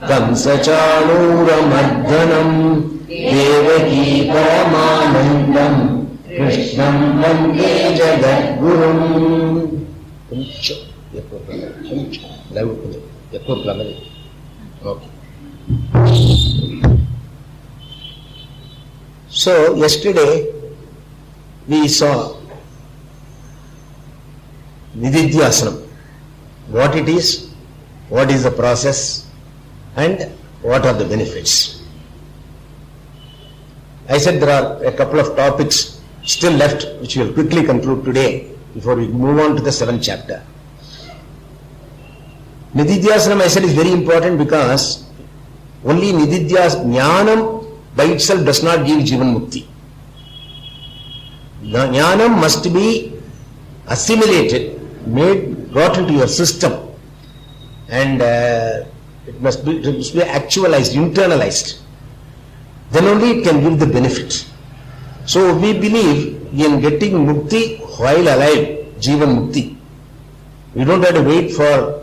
कंसचाणूरमर्दनम् देवकी परमानन्दम् कृष्णं वन्दे जगद्गुरुम्. కొంచెం ఎక్కువ ప్లమది. Okay. So yesterday we saw Nididhyasanam, what it is, what is the process, and what are the benefits. I said there are a couple of topics still left which we will quickly conclude today before we move on to the 7th chapter. Nididhyasanam, I said, is very important because only Jnanam by itself does not give Jivan Mukti. Jnanam must be assimilated, got into your system, and it must be actualized, internalized. Then only it can give the benefit. So we believe in getting Mukti while alive, Jivan Mukti. We don't have to wait for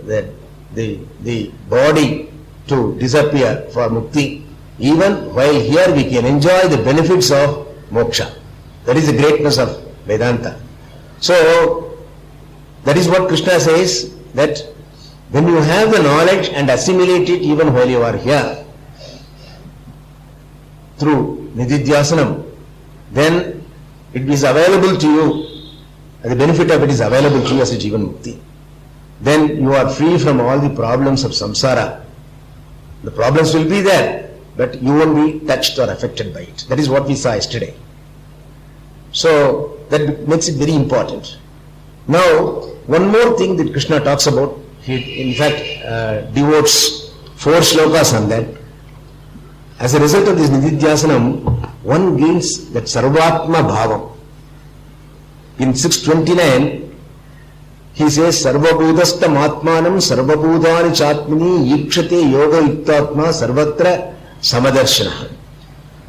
the body to disappear for Mukti. Even while here we can enjoy the benefits of moksha. That is the greatness of Vedanta. So that is what Krishna says, that when you have the knowledge and assimilate it even while you are here through Nididhyasanam, then it is available to you, the benefit of it is available to you as a Jivan Mukti. Then you are free from all the problems of samsara. The problems will be there, but you won't be touched or affected by it. That is what we saw yesterday. So that makes it very important. Now, one more thing that Krishna talks about, he in fact devotes 4 shlokas on that. As a result of this Nididhyasanam, one gains that Sarvatma Bhavam. In 629, he says, Sarvabhudastam Atmanam Sarvabhudani Chatmini Yikshate Yoga Yuktatma Sarvatra Samadarshana.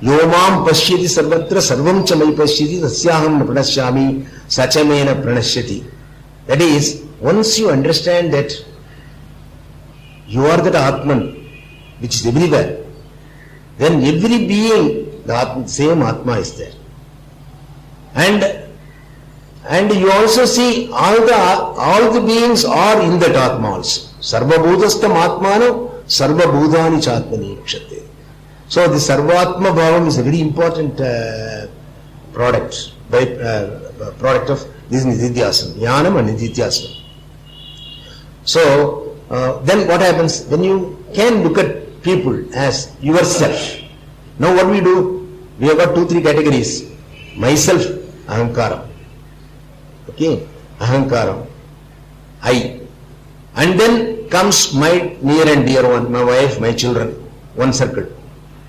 Yomam Pashyati Sarvatra Sarvam Chamai Pashyati Sasyaham Pranashyami Sachamena Pranashyati. That is, once you understand that you are that Atman which is everywhere, then every being, the same Atma is there. And you also see all the beings are in that Atma also. Sarvabhudastam Atmano Sarvabhudani Chatmani Ikshate. So the Sarvatma Bhavam is a very important product of this Nididhyasanam, Jnanam and Nididhyasanam. So then what happens? When you can look at people as yourself. Now what we do? We have got 2-3 categories. Myself, Ahankaram. Okay, Ahankaram, I. And then comes my near and dear one, my wife, my children, one circle.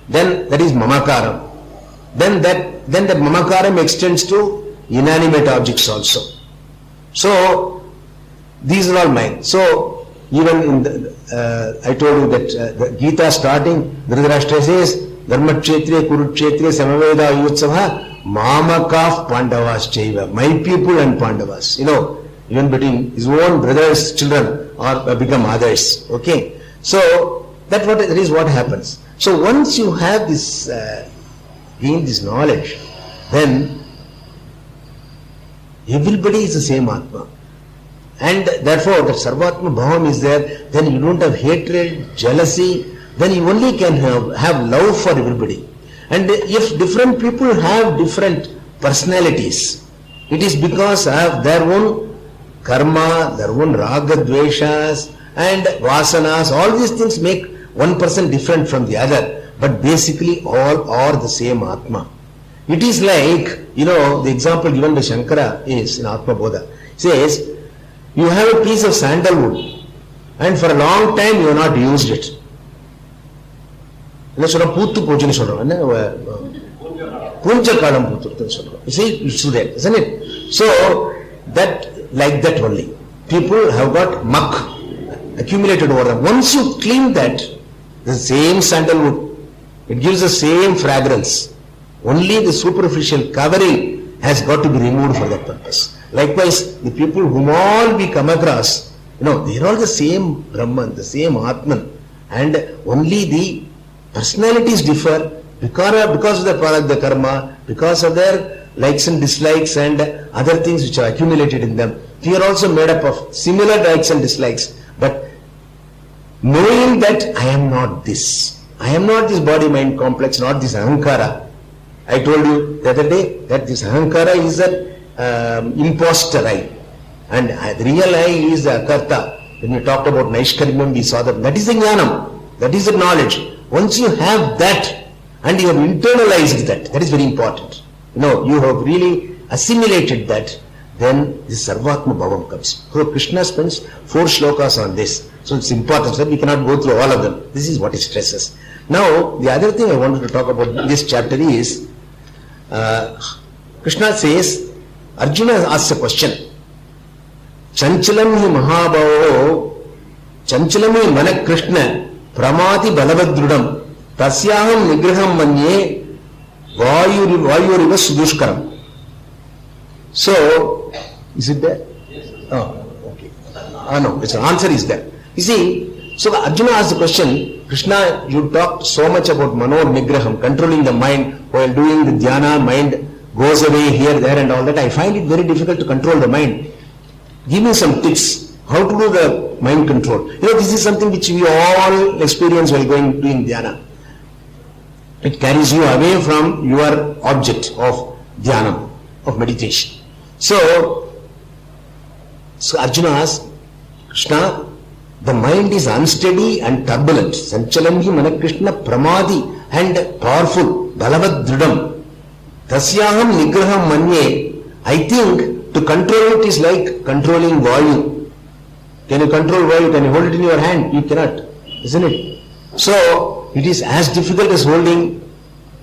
Then that is Mamakaram. Then that Mamakaram extends to inanimate objects also. So these are all mine. So even in I told you that the Gita starting, Dhritarashtra says, Dharmakshetre, Kurukshetre, Samaveda, Yutsava, Mamakaf Pandavas Chaiva, my people and Pandavas. You know, even between his own brothers, children are become others. Okay. So that is what happens. So once you have this, gain this knowledge, then everybody is the same Atma. And therefore, that Sarvatma Bhavam is there, then you don't have hatred, jealousy, then you only can have love for everybody. And if different people have different personalities, it is because of their own karma, their own raga, dveshas and vasanas. All these things make one person different from the other. But basically all are the same Atma. It is like, you know, the example given by Shankara is in Atma Bodha. Says, you have a piece of sandalwood and for a long time you have not used it. You see, it's there, isn't it? So that, like that only, people have got muck accumulated over them. Once you clean that, the same sandalwood, it gives the same fragrance. Only the superficial covering has got to be removed for that purpose. Likewise, the people whom all we come across, they are all the same Brahman, the same Atman, and only the personalities differ because of the prarabdha karma, because of their likes and dislikes and other things which are accumulated in them. We are also made up of similar likes and dislikes, but knowing that I am not this, I am not this body-mind complex, not this ahankara. I told you the other day that this ahankara is an imposter I, and the real I is the akarta. When we talked about Naishkarmyam, we saw that is the jnanam, that is the knowledge. Once you have that and you have internalized that, that is very important. You have really assimilated that, then this Sarvatma Bhavam comes. So Krishna spends 4 shlokas on this. So it's important that we cannot go through all of them. This is what it stresses. Now, the other thing I wanted to talk about in this chapter is, Krishna says, Arjuna asks a question. Chanchalam hi mahabhavo, chanchalam hi manak Krishna, pramati balavadrudam, tasyaham nigraham manye, vayuriva sudushkaram. So, is it there? Oh, okay. No, its answer is there. You see, so Arjuna asked the question, Krishna, you talked so much about mano nigraham, controlling the mind, while doing the dhyana, mind goes away here, there and all that. I find it very difficult to control the mind. Give me some tips, how to do the mind control. This is something which we all experience while doing dhyana. It carries you away from your object of dhyana, of meditation. So Arjuna asks, Krishna, the mind is unsteady and turbulent. Sanchalamhi Manakrishna Pramadi and powerful. Balavadridam. Tasyaham Nigraham Manye. I think to control it is like controlling Vayu. Can you control Vayu? Can you hold it in your hand? You cannot. Isn't it? So it is as difficult as holding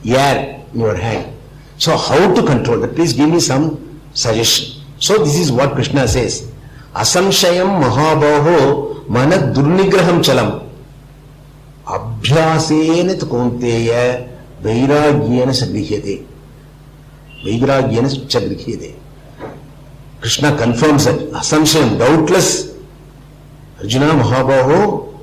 air in your hand. So how to control that? Please give me some suggestion. So this is what Krishna says. Asamshayam mahabhaho mana durnigraham chalam abhyasena tkonteya vairagyena sagrihyate. Vairagyena sagrihyate. Krishna confirms that. Asamshayam, doubtless. Arjuna mahabhaho,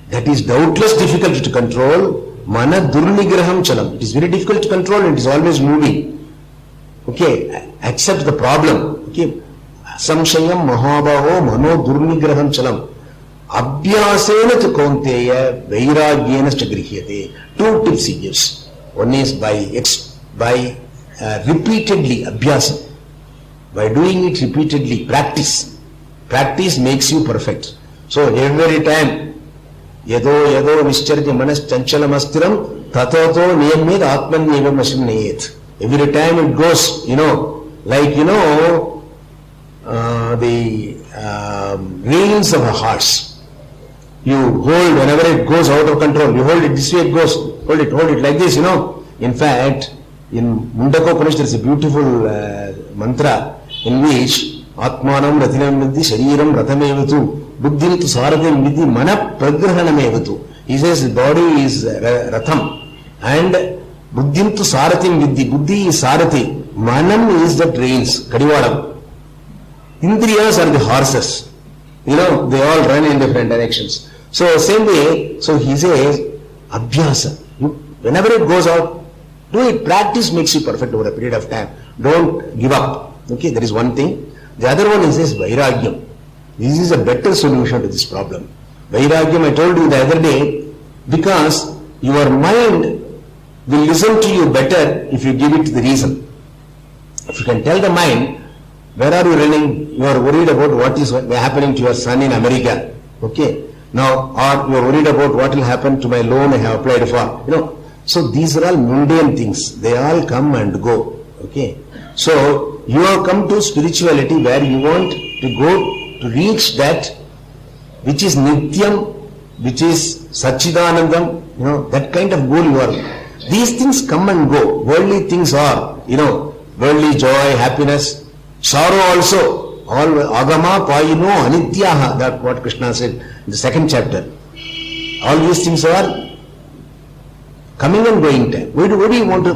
that is doubtless difficult to control. Mana durnigraham chalam. It is very difficult to control and it is always moving. Okay, accept the problem. Okay, samshayam mahabhaho mano durnigraham chalam abhyasena tu kaunteya vairagyena chagrihyate. 2 tips he gives. One is by repeatedly abhyasam, by doing it repeatedly. Practice makes you perfect. So every time yado nischarya manas chanchalam astiram tatoto niyamid atman nivam ashinayet. Every time it goes, the reins of a horse. You hold whenever it goes out of control. You hold it this way, it goes. Hold it like this, In fact, in Mundaka Upanishad there is a beautiful mantra in which Atmanam Ratinam Vidhi Shariram Ratamevatu Buddhim tu Sarathim Vidhi Mana Pragrahanamevatu. He says the body is Ratham and Buddhim tu Sarathim Vidhi. Buddhi is Sarathi. Manam is the reins, Kadivaram. Indriyas are the horses. They all run in different directions. So same way, so he says, Abhyasa. Whenever it goes out, do it. Practice makes you perfect over a period of time. Don't give up. Okay, that is one thing. The other one is this Vairagyam. This is a better solution to this problem. Vairagyam, I told you the other day, because your mind will listen to you better if you give it the reason. If you can tell the mind, where are you running? You are worried about what is happening to your son in America. Okay. Now, or you are worried about what will happen to my loan I have applied for. So these are all mundane things. They all come and go. Okay. So you have come to spirituality where you want to go to reach that which is Nityam, which is Satchidanandam, that kind of goal you are. These things come and go. Worldly things are, worldly joy, happiness, sorrow also. All agama payino anityaha. That's what Krishna said in the 2nd chapter. All these things are coming and going time. Why do you want to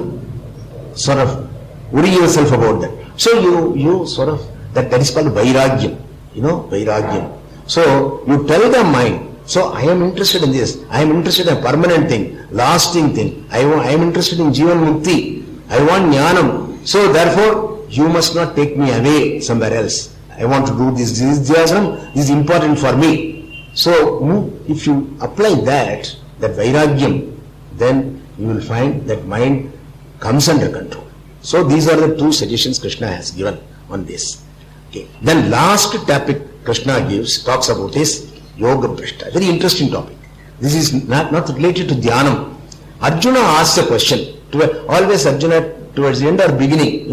worry yourself about that? So you sort of, that is called Vairagyam. Vairagyam. So you tell the mind, so I am interested in this, I am interested in a permanent thing, lasting thing, I am interested in Jivan Mukti, I want Jnanam. So therefore, you must not take me away somewhere else. I want to do this Jnanam, this is important for me. So if you apply that Vairagyam, then you will find that mind comes under control. So these are the two suggestions Krishna has given on this. Okay. Then last topic Krishna talks about is Yoga Bhrashta. Very interesting topic. This is not related to Dhyanam. Arjuna asks a question. Always Arjuna towards the end or beginning,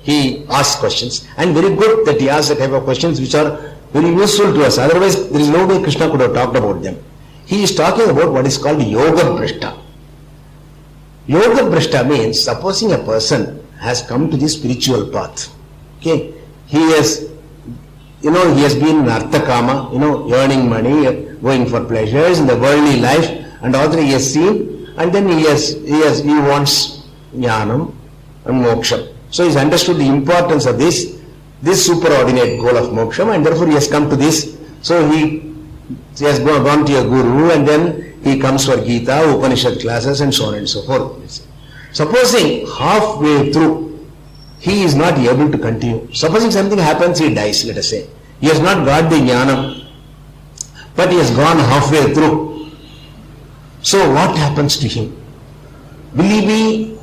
he asks questions. And very good that he asks a type of questions which are very useful to us. Otherwise, there is no way Krishna could have talked about them. He is talking about what is called Yoga Bhrashta. Yoga Bhrashta means supposing a person has come to the spiritual path. Okay. He has been in Artha Kama, earning money, going for pleasures in the worldly life, and also he has seen, and then he wants Jnanam and Moksha. So he has understood the importance of this superordinate goal of Moksha, and therefore he has come to this. So he has gone to a guru, and then he comes for Gita, Upanishad classes, and so on and so forth. Supposing halfway through, he is not able to continue. Supposing something happens, he dies, let us say. He has not got the Jnanam, but he has gone halfway through. So what happens to him? Will he be,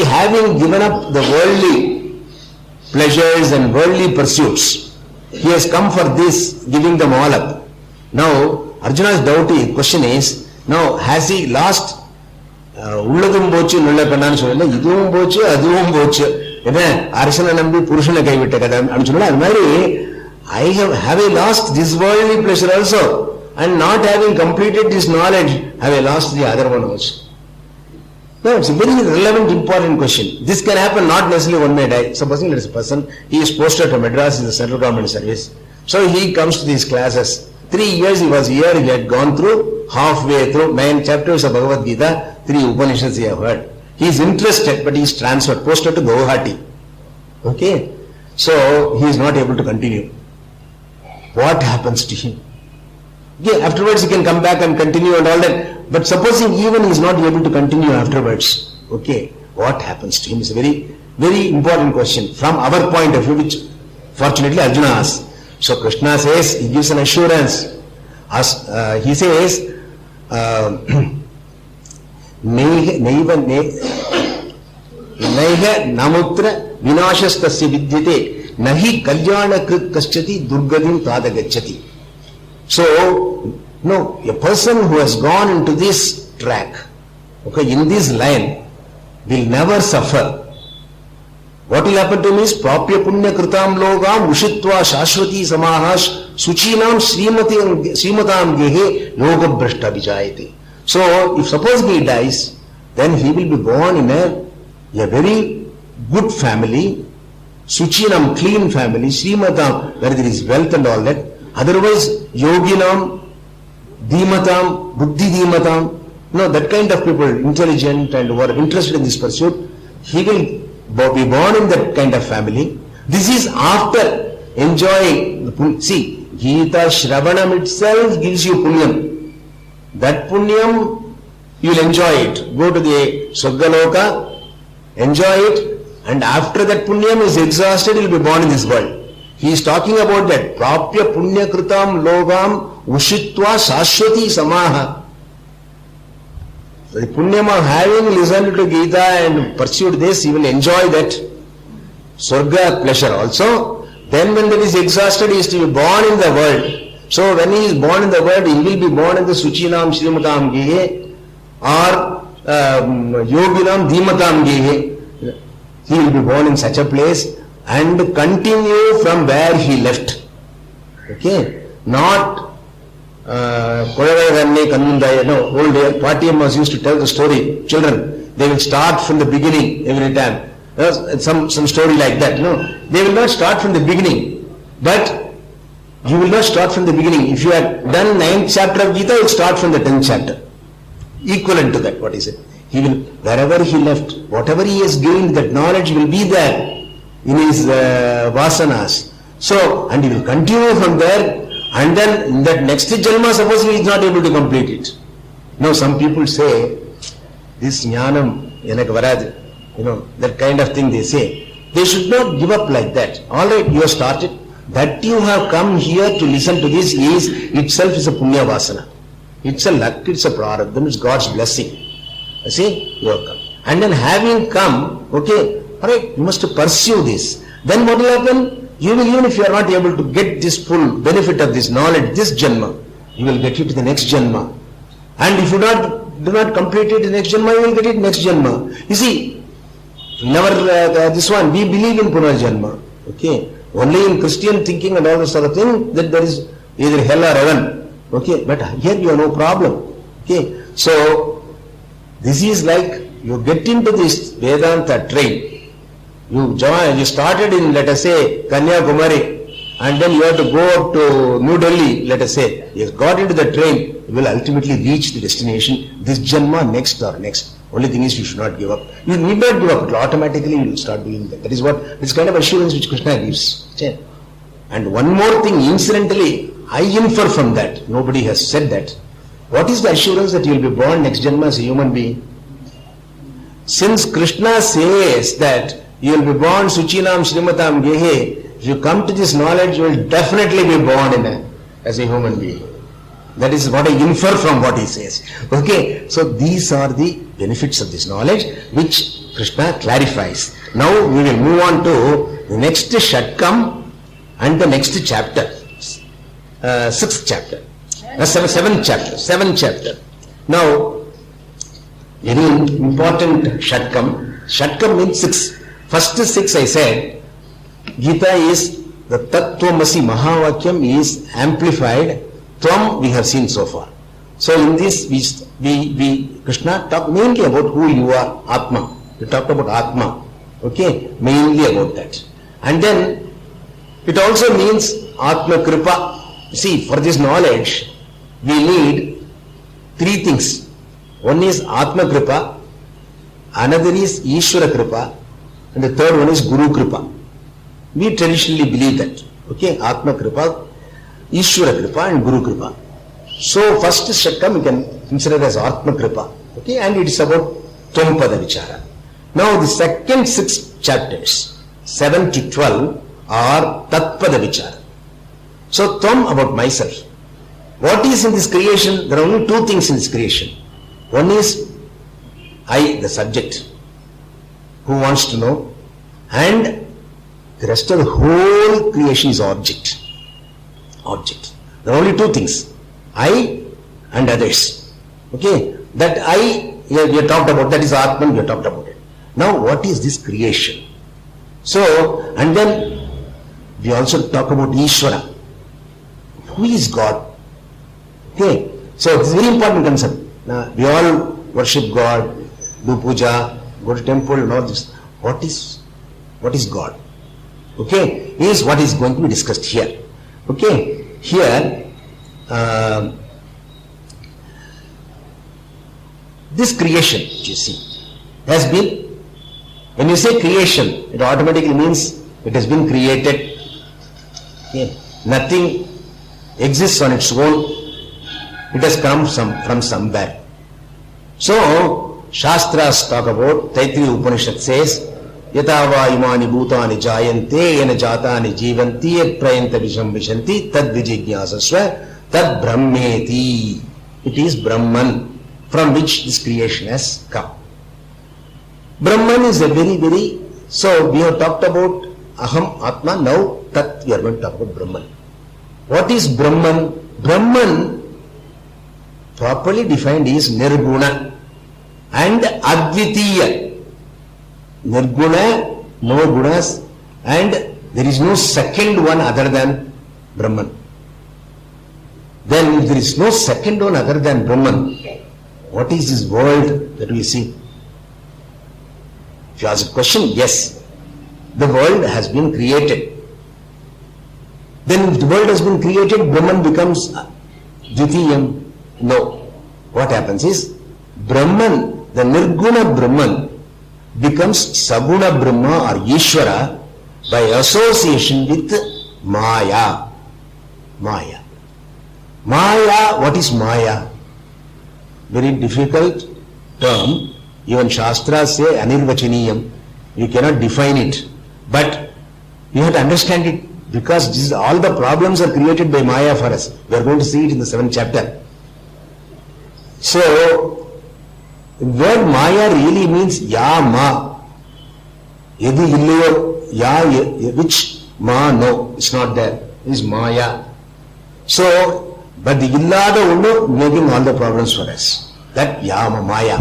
having given up the worldly pleasures and worldly pursuits, he has come for this, giving them all up. Now, Arjuna's question is, now has he lost உள்ளதும் போச்சு நுள்ள கண்ணான்னு சொல்லல, இதுவும் போச்சு அதுவும் போச்சு, என்ன அரசனை நம்பி புருஷனை கைவிட்ட கதை அப்படின்னு சொல்லல. அது மாதிரி have I lost this worldly pleasure also, and not having completed this knowledge, have I lost the other one also? No, it's a very relevant, important question. This can happen, not necessarily one may die. Supposing there is a person, he is posted to Madras in the central government service. So he comes to these classes. 3 years he was here, he had gone through, halfway through 9 chapters of Bhagavad Gita, 3 Upanishads he have heard. He is interested, but he is transferred, posted to Guwahati. Okay? So he is not able to continue. What happens to him? Yeah, afterwards he can come back and continue and all that. But supposing even he is not able to continue afterwards, okay, what happens to him is a very, very important question from our point of view, which fortunately Arjuna asks. So Krishna says, he gives an assurance. He says, Naiva namutra vinashastasya vidyate nahi kalyana krit kaschati durgadim tadagachati. So, no, a person who has gone into this track, okay, in this line, will never suffer. What will happen to him is Prapya Punya Kritam Logam Ushitva Shashwati Samahash Suchinam Srimatam Gehe Yoga Bhrashta Vijayate. So, if suppose he dies, then he will be born in a very good family, Suchinam, clean family, Srimatam, where there is wealth and all that. Otherwise, Yoginam, Dhimatam, Buddhi Dhimatam, that kind of people, intelligent and who are interested in this pursuit, he will be born in that kind of family. This is after enjoying the punya. See, Gita Shravanam itself gives you punyam. That punyam, you will enjoy it. Go to the Swargaloka, enjoy it, and after that punyam is exhausted, you will be born in this world. He is talking about that. Prapya punya kritam logam ushitva sashwati samaha. The punyam of having listened to Gita and pursued this, he will enjoy that Swarga pleasure also. Then when that is exhausted, he is to be born in the world. So when he is born in the world, he will be born in the Suchinam Srimatam Gehe or Yoginam Dhimatam Gehe. He will be born in such a place and continue from where he left. Okay? Not old Patiyammas used to tell the story. Children, they will start from the beginning every time. Some story like that. They will not start from the beginning. But you will not start from the beginning. If you have done 9th chapter of Gita, you will start from the 10th chapter. Equivalent to that, what is it? He will, wherever he left, whatever he has gained, that knowledge will be there in his vasanas. So, and he will continue from there, and then in that next Janma, supposedly he is not able to complete it. Now some people say, this jnanam enak varadu, that kind of thing they say. They should not give up like that. Alright, you have started. That you have come here to listen to this is itself is a punya vasana. It's a luck, it's a prarabdham, it's God's blessing. You see, you have come. And then having come, okay, alright, you must pursue this. Then what will happen? You will, even if you are not able to get this full benefit of this knowledge, this janma, you will get it to the next janma. And if you do not complete it in the next janma, you will get it next janma. You see, this one, we believe in Punarjanma. Okay. Only in Christian thinking and all this sort of thing that there is either hell or heaven. Okay. But here you have no problem. Okay. So, this is like you get into this Vedanta train. You started in, let us say, Kanyakumari, and then you have to go up to New Delhi, let us say. You got into the train, you will ultimately reach the destination, this Janma, next or next. Only thing is you should not give up. You need not give up. Automatically you will start doing that. That is what, this kind of assurance which Krishna gives. And one more thing, incidentally, I infer from that. Nobody has said that. What is the assurance that you will be born next Janma as a human being? Since Krishna says that you will be born Suchinam Srimatam Gehe, if you come to this knowledge, you will definitely be born as a human being. That is what I infer from what he says. Okay, so these are the benefits of this knowledge which Krishna clarifies. Now we will move on to the next Shatkam and the next chapter, 6th chapter, 7th chapter. Now, very important Shatkam. Shatkam means 6. First 6 I said, Gita is the Tattvamasi Mahavakyam is amplified. Tvam we have seen so far. So in this we Krishna talked mainly about who you are, Atma. We talked about Atma. Okay, mainly about that. And then it also means Atma Kripa. See, for this knowledge we need 3 things. One is Atma Kripa, another is Ishvara Kripa, and the third one is Guru Kripa. We traditionally believe that. Okay, Atma Kripa, Ishvara Kripa and Guru Kripa. So first Shatkam we can consider as Atma Kripa. Okay, and it is about Tvam-pada Vichara. Now the second 6 chapters, 7 to 12 are Tat-pada Vichara. So Tvam about myself. What is in this creation? There are only 2 things in this creation. One is I, the subject, who wants to know, and the rest of the whole creation is object. There are only 2 things, I and others. Okay, that I we have talked about, that is Atman, we have talked about it. Now what is this creation? So, and then we also talk about Ishvara. Who is God? Okay, so it's a very important concept. Now, we all worship God, do puja, go to temple and all this. What is God? Okay, is what is going to be discussed here. Okay, here this creation, you see, has been, when you say creation, it automatically means it has been created. Okay. Nothing exists on its own. It has come from somewhere. So, Shastras talk about, Taittiriya Upanishad says, Yatava imani bhutani jayante yena jatani jivanti yat prayanta vishambhishanti tad vijijñāsasva tad brahmeti. It is Brahman from which this creation has come. Brahman is a very, very, so we have talked about Aham, Atma, now Tat we are going to talk about Brahman. What is Brahman? Brahman properly defined is Nirguna and Advitiya. Nirguna, no gunas, and there is no second one other than Brahman. Then if there is no second one other than Brahman, what is this world that we see? If you ask a question, yes, the world has been created. Then if the world has been created, Brahman becomes Dvitiyam. No. What happens is, Brahman, the Nirguna Brahman, becomes Saguna Brahma or Ishvara by association with Maya. Maya. Maya, what is Maya? Very difficult term. Even Shastras say anirvachaniyam. You cannot define it. But you have to understand it because this is, all the problems are created by Maya for us. We are going to see it in the 7th chapter. So, the word Maya really means Ya Ma. Yadi illiyo, Ya, which Ma, no, it's not there. It is Maya. So, but the illada unnu making all the problems for us. That Yama, Maya.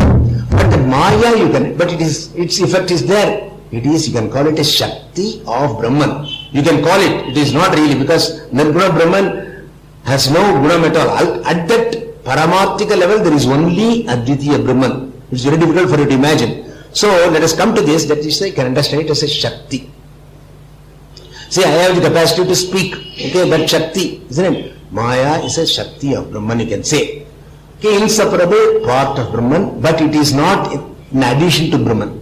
But the Maya you can, but its effect is there. It is, you can call it a Shakti of Brahman. You can call it, it is not really, because Nirguna Brahman has no gunam at all. At that Paramarthika level, there is only Advitiya Brahman. It's very difficult for you to imagine. So, let us come to this, that you can understand it as a Shakti. See, I have the capacity to speak. Okay, that Shakti, isn't it? Maya is a Shakti of Brahman, you can say. Okay, inseparable part of Brahman, but it is not in addition to Brahman.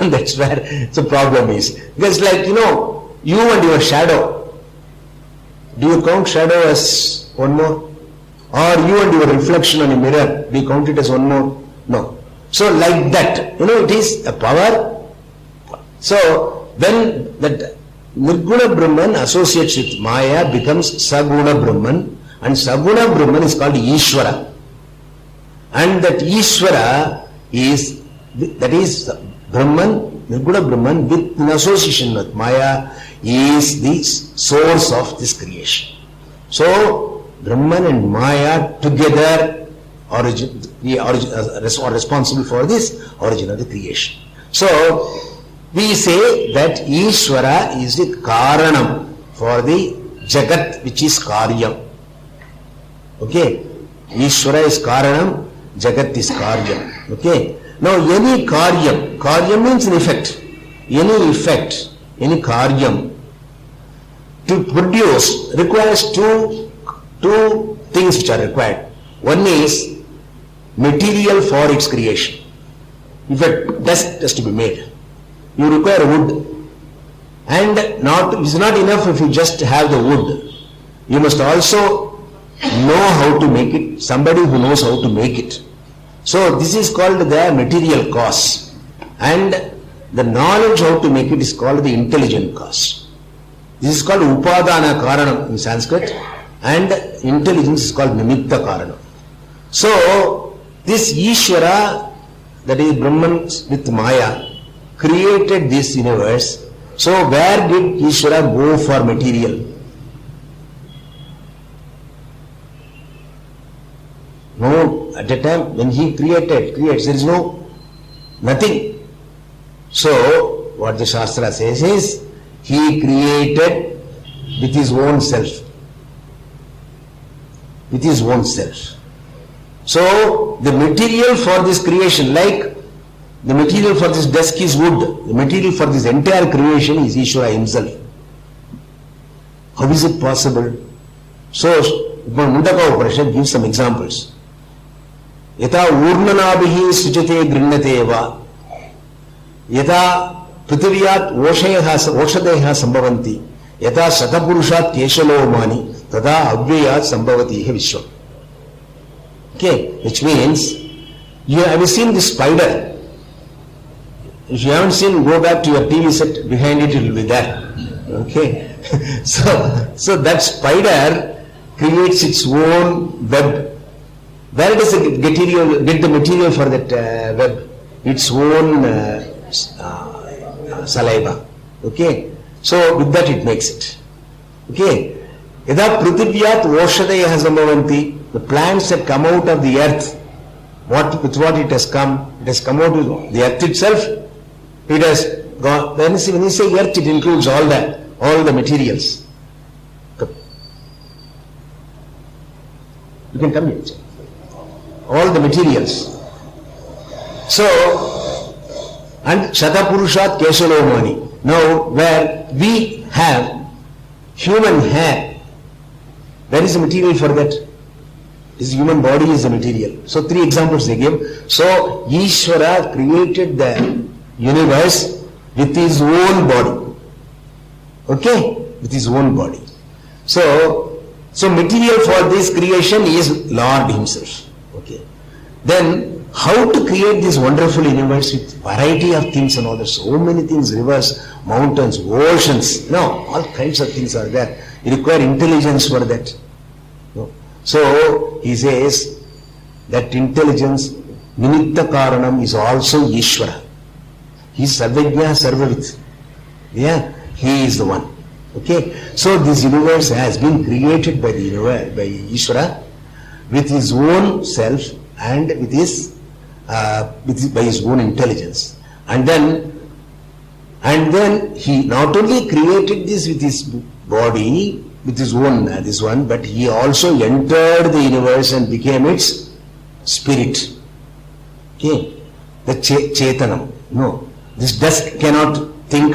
That's where the problem is. Because like, you and your shadow, do you count shadow as one more? Or you and your reflection on a mirror, do you count it as one more? No. So like that, it is a power. So when that Nirguna Brahman associates with Maya becomes Saguna Brahman, and Saguna Brahman is called Ishvara. And that Ishvara is, that is Brahman, Nirguna Brahman with in association with Maya is the source of this creation. So Brahman and Maya together are responsible for this origin of the creation. So we say that Ishvara is the Karanam for the Jagat, which is Karyam. Okay? Ishvara is Karanam, Jagat is Karyam. Okay? Now any Karyam means an effect. Any effect, any Karyam to produce requires two things which are required. One is material for its creation. If a dust has to be made, you require wood. And it's not enough if you just have the wood. You must also know how to make it, somebody who knows how to make it. So this is called the material cause. And the knowledge how to make it is called the intelligent cause. This is called Upadana Karanam in Sanskrit, and intelligence is called Nimitta Karanam. So this Ishvara, that is Brahman with Maya, created this universe. So where did Ishvara go for material? No, at the time when he creates, there is nothing. So what the Shastra says is, he created with his own self. With his own self. So the material for this creation, like the material for this desk is wood, the material for this entire creation is Ishvara himself. How is it possible? So Mundaka Upanishad gives some examples. Yata urnanabihi sujate grinnate eva, yata prithiviyat oshadeha sambhavanti, yata satapurushat keshalomani, tada avyayat sambhavati vishwa. Okay, which means, have you seen this spider? If you haven't seen, go back to your TV set, behind it will be there. Okay, so that spider creates its own web. Where does it get the material for that web? Its own saliva. Okay, so with that it makes it. Okay, yada prithiviyat oshadaya sambhavanti, the plants that come out of the earth, with what it has come out with the earth itself. It has gone. When you say earth, it includes all the materials. You can come here. All the materials. So, and Shatapurushat Keshalomani. Now, where we have human hair, where is the material for that? This human body is the material. So, 3 examples they give. So, Ishvara created the universe with his own body. Okay? with his own body. So material for this creation is Lord himself. Okay. Then how to create this wonderful universe with variety of things and all that, so many things, rivers, mountains, oceans, all kinds of things are there. You require intelligence for that. So he says that intelligence, Nimitta Karanam, is also Ishvara. He is Sarvajna Sarvavit. Yeah, he is the one. Okay, so this universe has been created by the universe, by Ishvara, with his own self and with his by his own intelligence. And then he not only created this with his body, with his own this one, but he also entered the universe and became its spirit. Okay, the Chetanam. No, this dust cannot think,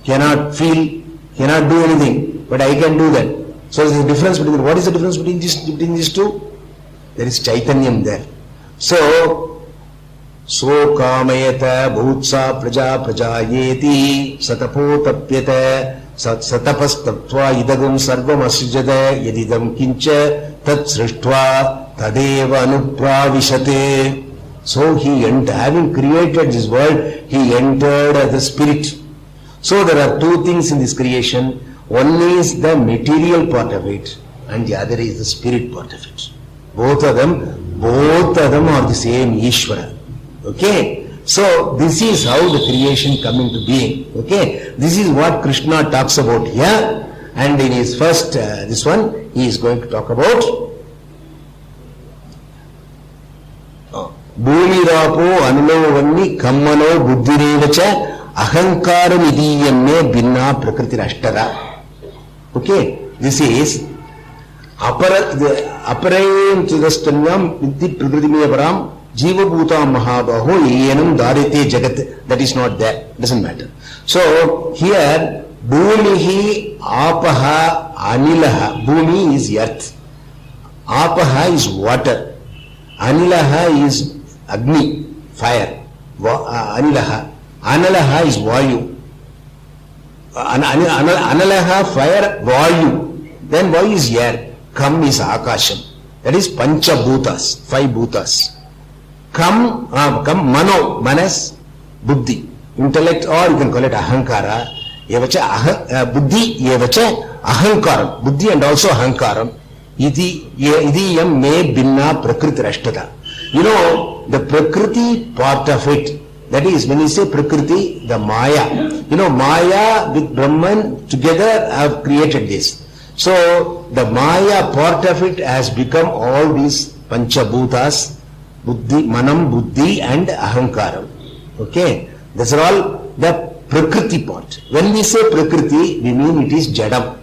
cannot feel, cannot do anything, but I can do that. So there is a difference between, what is the difference between these two? There is Chaitanyam there. So kamayata bhutsa prajayeti satapo tapyata satapastatva idagam sarvam asrijada yadidam kincha tat srishtva tadeva anupravishate. So he having created this world, he entered as the spirit. So there are two things in this creation. One is the material part of it, and the other is the spirit part of it. Both of them are the same Ishvara. Okay, so this is how the creation come into being. Okay, this is what Krishna talks about here, and in his first this one he is going to talk about Bhumirapo Anulovanni Kammano Buddhirevacha Ahankaram Idiyame Binna Prakriti Ashtara. Okay, this is Aparayam Chidastanyam Vidhi Prakriti Param Jiva Bhuta Mahabaho Yenam Darite Jagat. That is not there, doesn't matter. So here Bhumihi Apaha Anilaha. Bhumi is earth, Apaha is water, Anilaha is Agni, fire, Anilaha. Analaha is Vayu. Analaha, fire, Vayu. Then Vayu is air. Kam is Akasham. That is Pancha Bhutas, 5 Bhutas. Kam, Mano, Manas, Buddhi, intellect, or you can call it Ahankara. Yevacha Buddhi, Yevacha Ahankaram. Buddhi and also Ahankaram. Idiyam me binna prakriti rashtada. The prakriti part of it, that is, when you say prakriti, the Maya. Maya with Brahman together have created this. So the Maya part of it has become all these Panchabhutas, Buddhi, Manam, Buddhi and Ahankaram. Okay, these are all the Prakriti part. When we say Prakriti, we mean it is Jadam.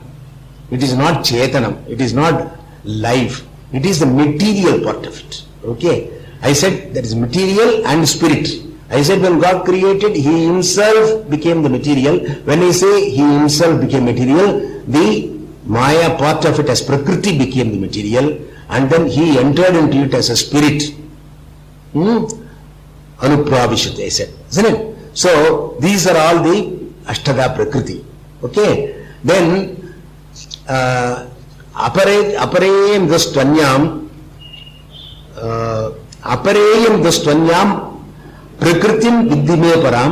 It is not Chetanam. It is not life. It is the material part of it. Okay, I said that is material and spirit. I said when God created, He Himself became the material. When I say He Himself became material, the Maya part of it as Prakriti became the material, and then He entered into it as a spirit. Anupravishate, I said, isn't it? So these are all the Ashtada Prakriti. Okay, then Apareyam Dastvanyam Prakritim Viddhime Param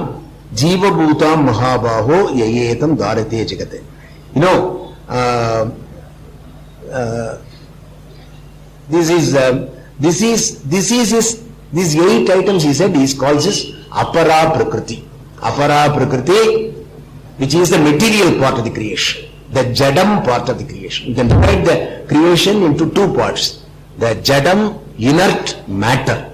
Jiva Bhutam Mahabaho Yayetam Dharate Jagate. These 8 items he said, he calls this Apara Prakriti. Apara Prakriti, which is the material part of the creation, the Jadam part of the creation. You can divide the creation into 2 parts. The Jadam, inert matter,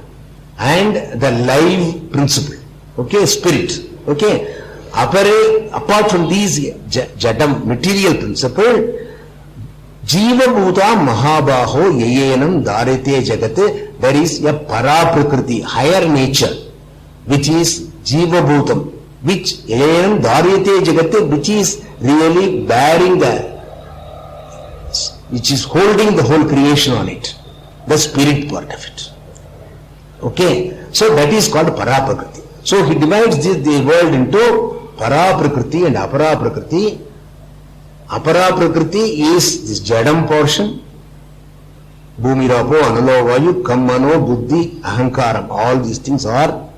and the live principle. Okay, spirit. Okay, apart from these Jadam, material principle, Jiva Bhuta Mahabaho Yayenam Dharite Jagate, there is a Para Prakriti, higher nature, which is Jiva Bhutam, which Yayenam Dharite Jagate, which is really bearing which is holding the whole creation on it, the spirit part of it. Okay, so that is called Para Prakriti. So he divides the world into Para Prakriti and Apara Prakriti. Apara Prakriti is this Jadam portion. Bhumirapo, Analo Vayu, Kammano, Buddhi, Ahankaram. All these things are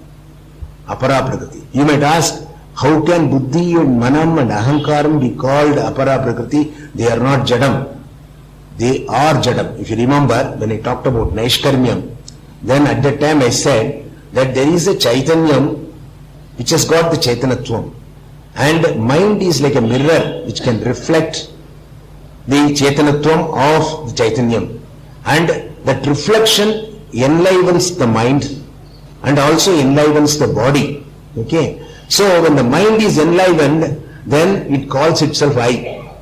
Apara Prakriti. You might ask, how can Buddhi and Manam and Ahankaram be called Apara Prakriti? They are not Jadam. They are Jadam. If you remember, when I talked about Naishkarmyam, then at that time I said that there is a Chaitanyam which has got the Chaitanatvam. And mind is like a mirror which can reflect the Chaitanatvam of the Chaitanyam. And that reflection enlivens the mind and also enlivens the body. Okay. So when the mind is enlivened, then it calls itself I.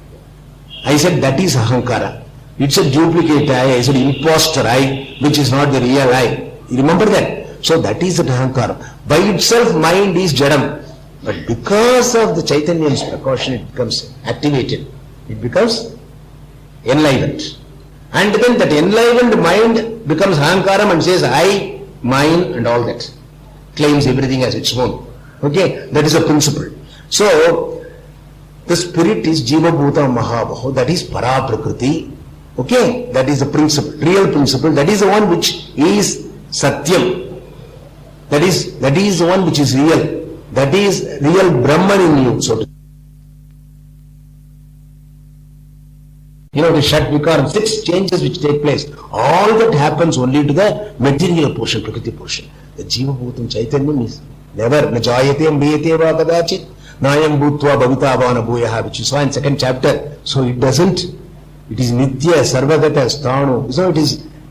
I said that is Ahankara. It's a duplicate I said imposter I, which is not the real I. You remember that? So that is the Ahankara. By itself mind is Jadam. But because of the Chaitanya's precaution, it becomes activated. It becomes enlivened. And then that enlivened mind becomes Ahankaram and says I, mine and all that. Claims everything as its own. Okay, that is a principle. So, the spirit is Jiva Bhuta Mahabaho, that is Para Prakriti. Okay, that is the principle, real principle. That is the one which is Satyam. That is the one which is real. That is real Brahman in you, so to. You know, the Shat Vikaram, 6 changes which take place. All that happens only to the material portion, Prakriti portion. The Jiva Bhutam Chaitanyam is never Najayate Mbiyate Va Kadachit Nayam Bhutva Bhavita Avana Bhuyaha, which you saw in 2nd chapter. So it doesn't, it is Nitya, Sarvagata, Sthanu. So it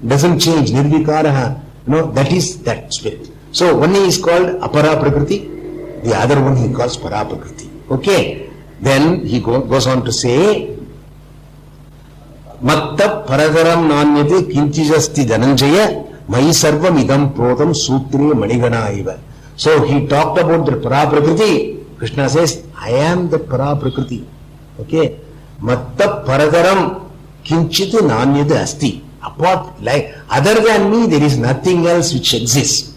doesn't change, Nirvikaraha. That is that spirit. So one is called Apara Prakriti, the other one he calls Para Prakriti. Okay. Then he goes on to say, Matta Paradaram Nanyate Kinchijasti Dhananjaya Mai Sarvam Idam Protam Sutre Manigana Iva. So he talked about the Para Prakriti. Krishna says, I am the Para Prakriti. Okay. Matta Paradaram Kinchit Nanyate Asti. Apart, like other than me, there is nothing else which exists.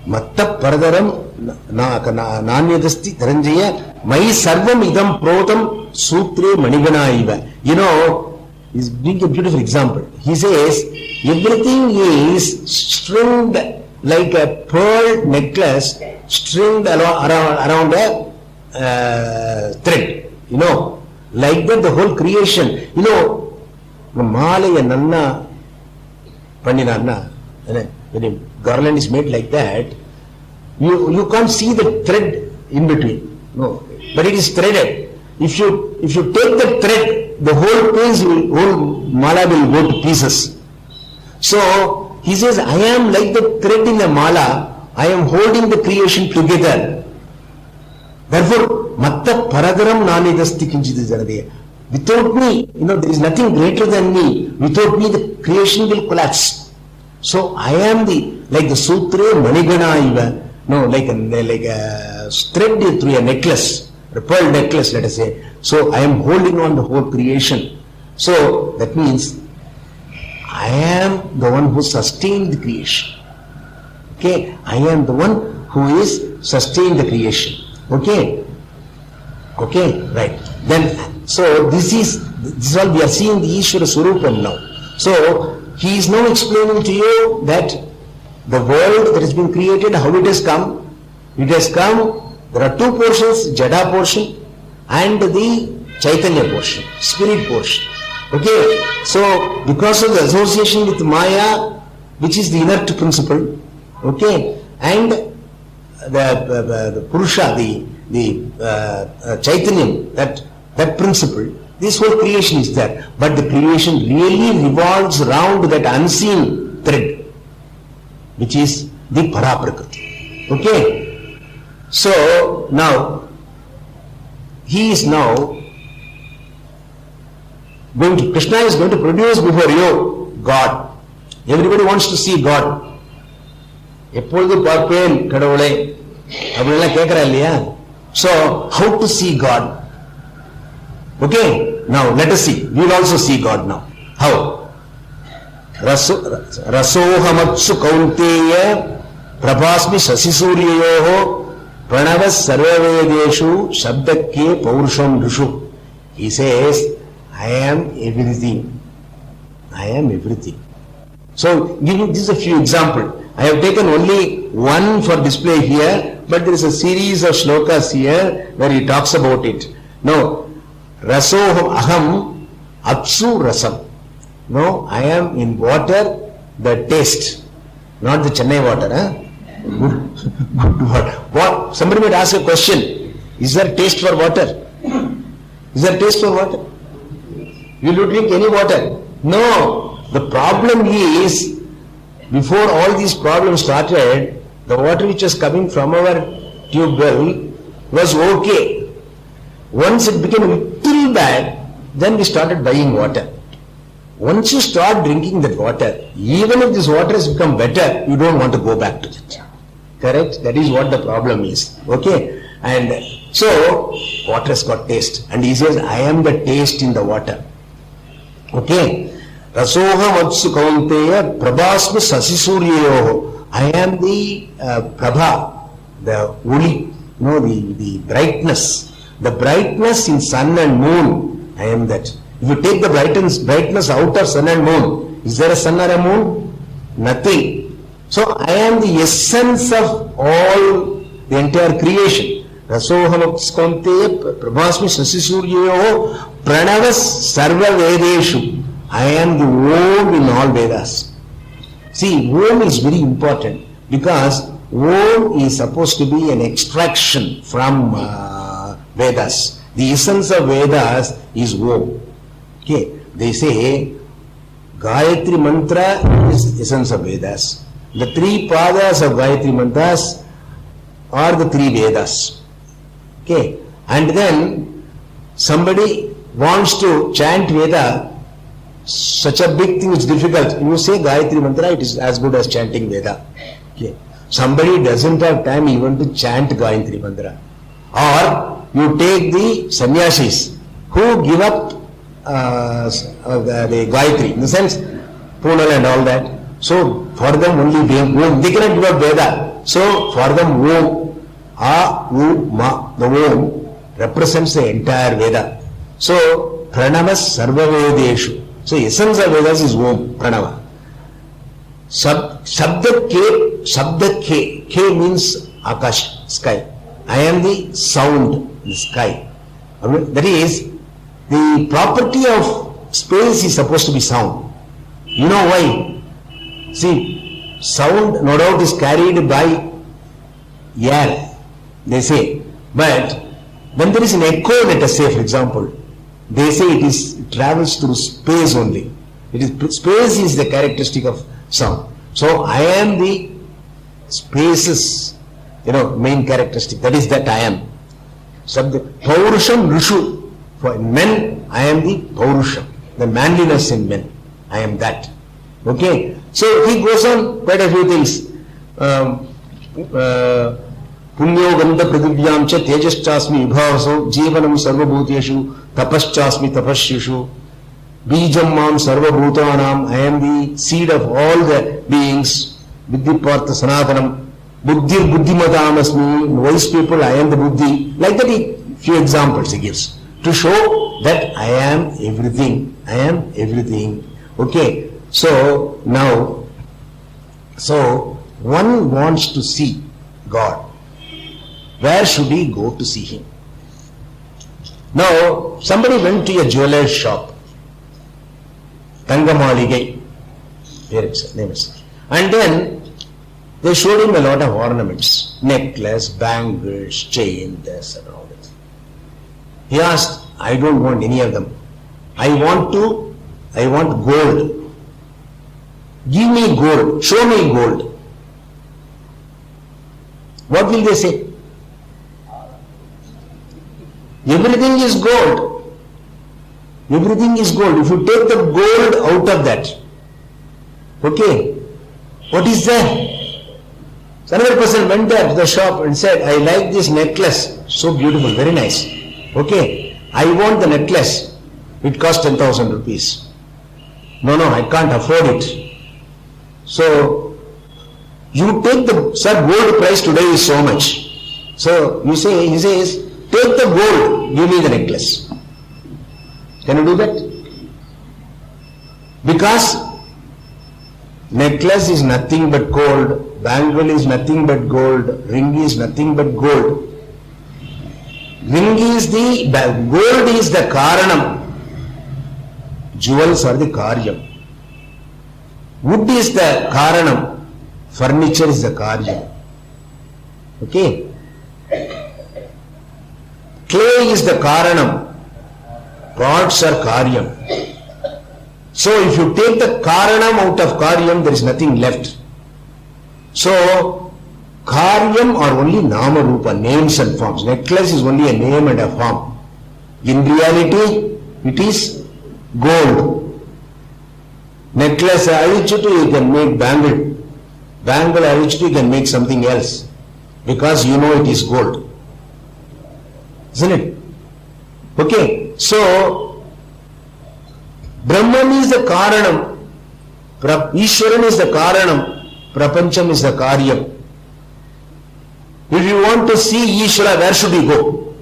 Matta Paradaram Nanyadasti Dharanjaya Mai Sarvam Idam Protam Sutre Manigana Iva. You know, he's giving a beautiful example. He says, everything is stringed like a pearl necklace stringed around a thread. You know, like that the whole creation. You know, Malaya Nanna Pandinanna, when a garland is made like that, you can't see the thread in between. No, but it is threaded. If you take the thread, the whole mala will go to pieces. So he says, I am like the thread in the mala. I am holding the creation together. Therefore, Matta Paradaram Nanidasti Kinchiti Janadeya. Without me, there is nothing greater than me. Without me, the creation will collapse. So I am like the Sutra Manigana Iva. No, like a thread through a necklace, a pearl necklace, let us say. So I am holding on the whole creation. So that means I am the one who sustained the creation. Okay, I am the one who is sustained the creation. Okay, right. Then, so this is all we are seeing the Ishvara Swarupam now. So he is now explaining to you that the world that has been created, how it has come. It has come, there are 2 portions, Jada portion and the Chaitanya portion, spirit portion. Okay, so because of the association with Maya, which is the inert principle, okay, and the Purusha, the Chaitanya, that principle, this whole creation is there. But the creation really revolves around that unseen thread, which is the Para Prakriti. Okay. So now, he is now Krishna is going to produce before you God. Everybody wants to see God. எப்பொழுது பார்ப்பேன் கடவுளை அப்படிலாம் கேட்கிறா இல்லையா? So how to see God? Okay, now let us see. We will also see God now. How? Rasohamatsu kaunteya prabhasmi sasisuryayoho pranavas sarvavedeshu shabdakye paurusham rishu. He says, I am everything. I am everything. So, giving this a few examples. I have taken only one for display here, but there is a series of shlokas here where he talks about it. No, rasoham aham apsu rasam. No, I am in water, the taste, not the Chennai water. Good water. What? Somebody might ask a question. Is there taste for water? Is there taste for water? Will you drink any water? No. The problem is, before all these problems started, the water which was coming from our tube well was okay. Once it became a little bad, then we started buying water. Once you start drinking that water, even if this water has become better, you don't want to go back to it. Correct? That is what the problem is. Okay? And so, water has got taste. And he says, I am the taste in the water. Okay? Rasoha vatsu kaunteya prabhasmi sasisuryayoho. I am the prabha, the uli, the brightness. The brightness in sun and moon. I am that. If you take the brightness out of sun and moon, is there a sun or a moon? Nothing. So I am the essence of all the entire creation. Rasoham skante prabhasmi sasisuryayo pranavas sarva vedeshu. I am the Om in all Vedas. See, Om is very important because Om is supposed to be an extraction from Vedas. The essence of Vedas is Om. Okay, they say Gayatri Mantra is essence of Vedas. The three padas of Gayatri Mantras are the three Vedas. Okay, and then somebody wants to chant Veda, such a big thing is difficult. You say Gayatri Mantra, it is as good as chanting Veda. Okay. Somebody doesn't have time even to chant Gayatri Mantra. Or you take the sannyasis who give up the Gayatri, in the sense Punal and all that. So for them only Om. They cannot give up Veda. So for them Om, A, U, Ma, the Om represents the entire Veda. So Pranavas Sarva Vedeshu. So essence of Vedas is Om, Pranava. Shabda K. K means Akash, sky. I am the sound, the sky. That is, the property of space is supposed to be sound. You know why? See, sound no doubt is carried by air, they say. But when there is an echo, let us say for example, they say it travels through space only. Space is the characteristic of sound. So I am the space's, main characteristic. That is that I am. Paurusham Rishu. For men, I am the Paurusham, the manliness in men. I am that. Okay. So he goes on quite a few things. Punyo gandha pradhivyam cha tejaschasmi vibhavaso jivanam sarvabhuteshu tapaschasmi tapashyushu bijam mam sarvabhutanam. I am the seed of all the beings. Buddhi partha sanatanam. Buddhir buddhimatam asmi. Wise people, I am the buddhi. Like that, few examples he gives to show that I am everything. I am everything. Okay. So now, one wants to see God. Where should he go to see him? Now, somebody went to a jeweler's shop, Tangamaligai, here its name is, and then they showed him a lot of ornaments, necklace, bangles, chain, this and all this. He asked, I don't want any of them. I want gold. Give me gold. Show me gold. What will they say? Everything is gold. Everything is gold. If you take the gold out of that, okay, what is there? So another person went there to the shop and said, I like this necklace. So beautiful, very nice. Okay, I want the necklace. It costs 10,000 rupees. No, I can't afford it. So, you take gold price today is so much. So, he says, take the gold, give me the necklace. Can you do that? Because necklace is nothing but gold, bangle is nothing but gold, ring is nothing but gold. Gold is the karanam. Jewels are the karyam. Wood is the karanam. Furniture is the karyam. Okay? Clay is the karanam. Pots are karyam. So if you take the karanam out of karyam, there is nothing left. So karyam are only nama rupa, names and forms. Necklace is only a name and a form. In reality, it is gold. Necklace alichitu, you can make bangle. Bangle alichitu, you can make something else. Because you know it is gold. Isn't it? Okay. So, Brahman is the karanam. Ishwaran is the karanam. Prapancham is the karyam. If you want to see Ishvara, where should you go?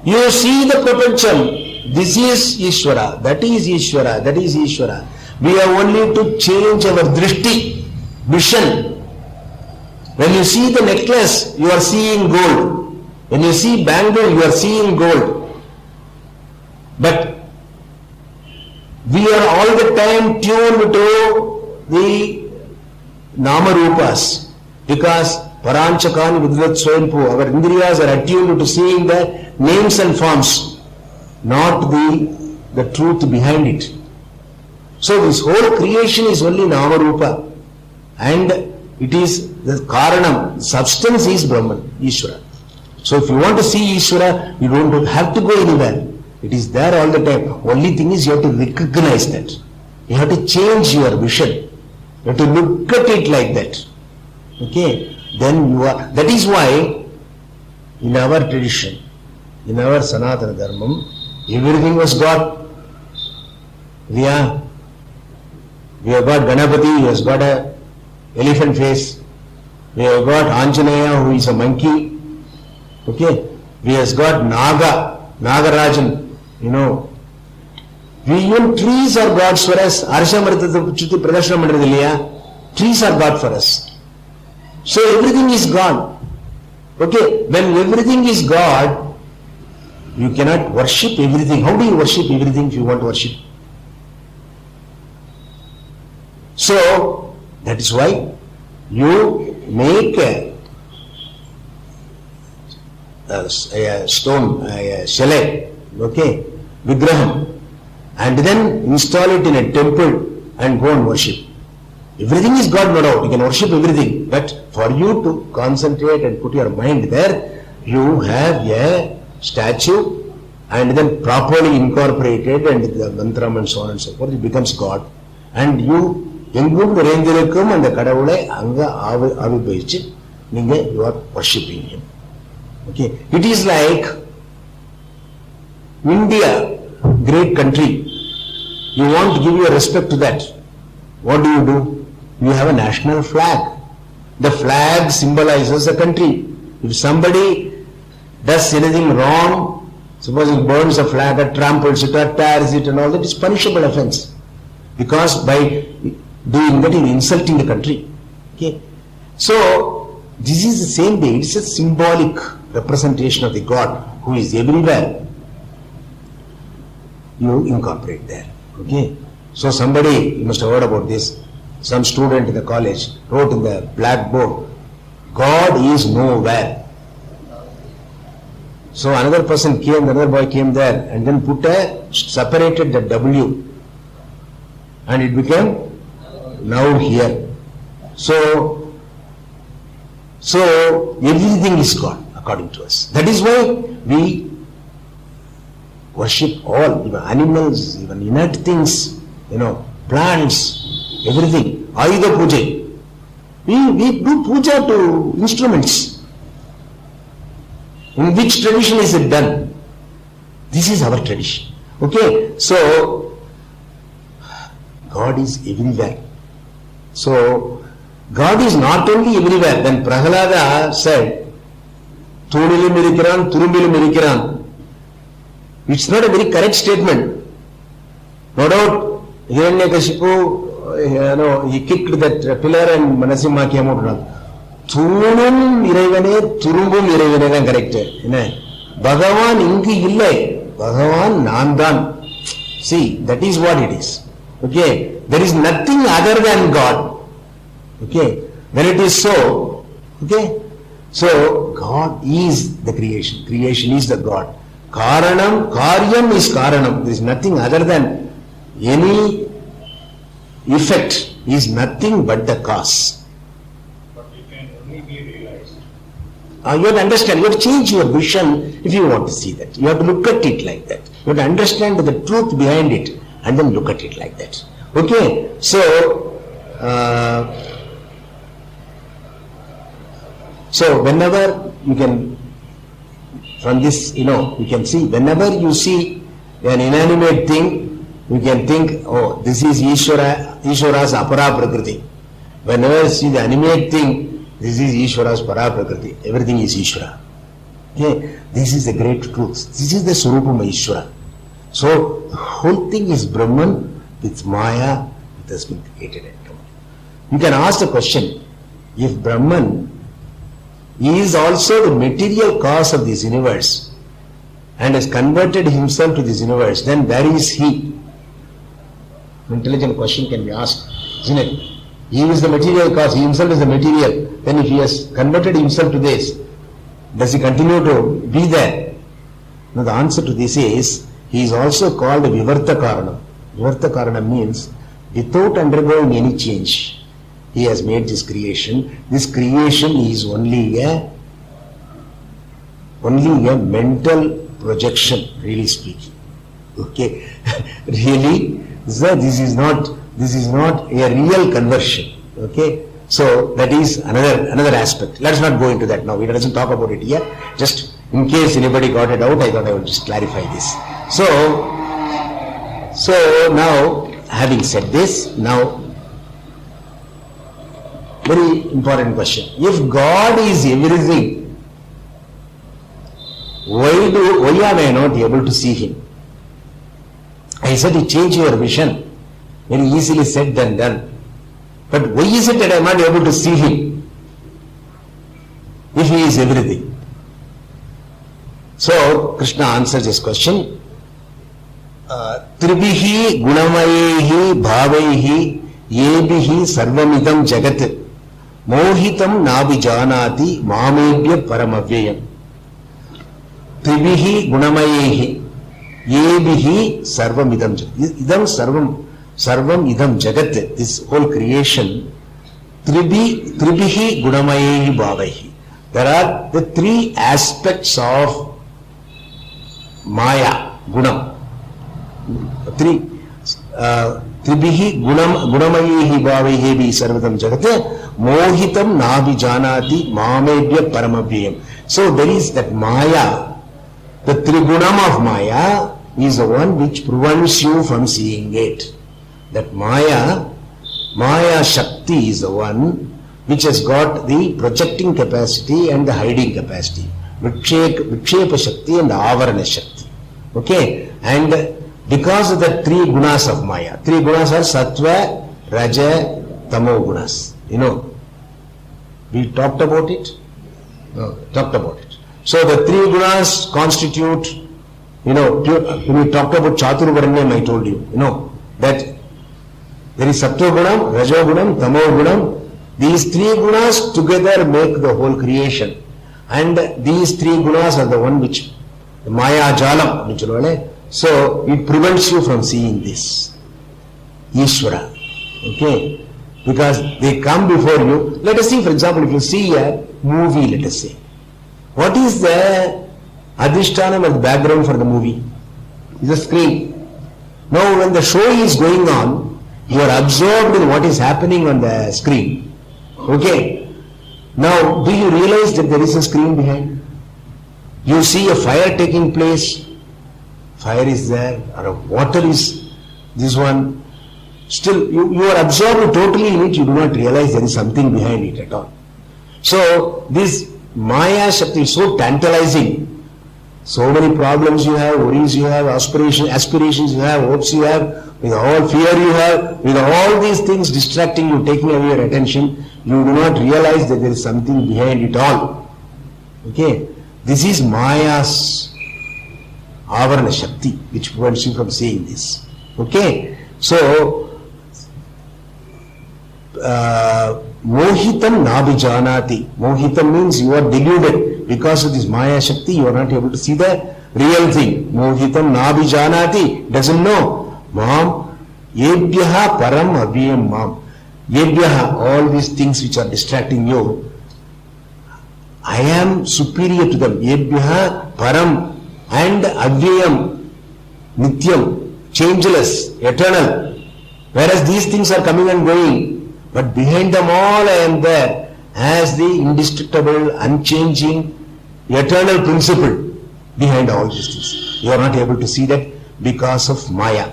You see the Prapancham. This is Ishvara. That is Ishvara. That is Ishvara. We have only to change our drishti, vision. When you see the necklace, you are seeing gold. When you see bangle, you are seeing gold. But we are all the time tuned to the Nama Rupas, because Paranchakani Vidvat Swayampu, our Indriyas are attuned to seeing the names and forms, not the truth behind it. So this whole creation is only Nama Rupa, and it is the Karanam, substance is Brahman, Ishvara. So if you want to see Ishvara, you don't have to go anywhere. It is there all the time. Only thing is you have to recognize that. You have to change your vision. You have to look at it like that. Okay? Then you are, that is why in our tradition, in our Sanatana Dharmam, everything was God. We have got Ganapati, he has got a elephant face. We have got Anjaneya, who is a monkey. Okay? We have got Nagarajan, you know. Even trees are gods for us. Trees are God for us. So everything is God. Okay, when everything is God, you cannot worship everything. How do you worship everything if you want to worship? So that is why you make a stone, a shale, okay, vigraham, and then install it in a temple and go and worship. Everything is God, no doubt. You can worship everything. But for you to concentrate and put your mind there, you have a statue and then properly incorporated and the mantram and so on and so forth, it becomes God. And you engum rendirukkum and the kadavulai anga avibhayichu ninga you are worshipping him. Okay. It is like India, great country. You want to give your respect to that. What do? You have a national flag. The flag symbolizes the country. If somebody does anything wrong, suppose he burns a flag or tramples it or tears it and all that, is punishable offense. Because by doing that, he is insulting the country. Okay. So, this is the same way. It is a symbolic representation of the God who is everywhere. You incorporate there. Okay. So somebody, you must have heard about this, some student in the college wrote in the blackboard, God is nowhere. So another person came, another boy came there and then separated the W and it became now here. So everything is God according to us. That is why we worship all, even animals, even inert things, plants, everything. Ayuda puja. We do puja to instruments. In which tradition is it done? This is our tradition. Okay, so God is everywhere. So God is not only everywhere. Then Prahalada said, தூணிலும் இருக்கிறான், துரும்பிலும் இருக்கிறான். It's not a very correct statement. No doubt, Hiranyakashipu, he kicked that pillar and Manasimha came out. தூணும் இறைவனே, துரும்பும் இறைவனே தான் correct. என்ன, பகவான் இங்கு இல்லை, பகவான் நான் தான். See, that is what it is. Okay, there is nothing other than God. Okay, when it is so, okay, so God is the creation. Creation is the God. Karanam, karyam is karanam. There is nothing other than any effect is nothing but the cause. But it can only be realized. You have to understand, you have to change your vision if you want to see that. You have to look at it like that. You have to understand the truth behind it and then look at it like that. Okay, so whenever you can, from this, you can see, whenever you see an inanimate thing, you can think, oh, this is Ishvara's apara prakriti. Whenever you see the animate thing, this is Ishvara's para prakriti. Everything is Ishvara. Okay, this is the great truth. This is the Surupama Ishvara. So, the whole thing is Brahman with Maya, it has been created. You can ask the question, if Brahman is also the material cause of this universe and has converted himself to this universe, then where is he? Intelligent question can be asked, isn't it? He is the material cause, he himself is the material. Then if he has converted himself to this, does he continue to be there? Now the answer to this is, he is also called Vivarta Karanam. Vivarta Karanam means, without undergoing any change, he has made this creation. This creation is only a mental projection, really speaking. Okay, really, this is not a real conversion. Okay, so that is another aspect. Let's not go into that now. We doesn't talk about it here. Just in case anybody got it out, I thought I would just clarify this. So now, having said this, now very important question. If God is everything, why am I not able to see him? I said you change your vision. Very easily said than done. But why is it that I am not able to see him? If he is everything. So Krishna answers this question. Tribihi gunamayehi bhavaihi yebihi sarvamidam jagat mohitam nabijanati mamebhya paramavyayam. Tribihi gunamayehi yebihi sarvamidam jagat. Idam sarvam idam jagat, this whole creation. Tribihi gunamayehi bhavaihi. There are the three aspects of Maya, Gunam. Tribihi gunamayehi bhavaihi sarvatam jagat mohitam nabijanati mamebhya paramavyayam. So there is that Maya, the Trigunam of Maya is the one which prevents you from seeing it. That Maya Shakti is the one which has got the projecting capacity and the hiding capacity. Vikshepa Shakti and Avarana Shakti. Okay, and because of the three gunas of Maya, three gunas are Sattva, Raja, Tamo gunas. We talked about it? No, talked about it. So the three gunas constitute, when we talked about Chaturvaranyam, I told you, that there is Sattva Gunam, Raja Gunam, Tamo Gunam. These three gunas together make the whole creation. And these three gunas are the one which, Maya Jalam, so it prevents you from seeing this. Ishvara. Okay? Because they come before you. Let us see, for example, if you see a movie, let us say. What is the adhishtanam of the background for the movie? It's a screen. Now when the show is going on, you are absorbed in what is happening on the screen. Okay? Now, do you realize that there is a screen behind? You see a fire taking place. Fire is there, or water is this one. Still, you are absorbed totally in it. You do not realize there is something behind it at all. So, this Maya Shakti is so tantalizing. So many problems you have, worries you have, aspirations you have, hopes you have, with all fear you have, with all these things distracting you, taking away your attention, you do not realize that there is something behind it all. Okay? This is Maya's Avarana Shakti, which prevents you from saying this. Okay? So, Mohitam Nabhijanati. Mohitam means you are deluded. Because of this Maya Shakti, you are not able to see the real thing. Mohitam Nabhijanati. Doesn't know. Mam, Yebhyaha Param Avyayam Mam. Yebhyaha, all these things which are distracting you, I am superior to them. Yebhyaha Param and Avyayam, Nityam, changeless, eternal. Whereas these things are coming and going. But behind them all I am there as the indestructible, unchanging, eternal principle behind all these things. You are not able to see that because of Maya.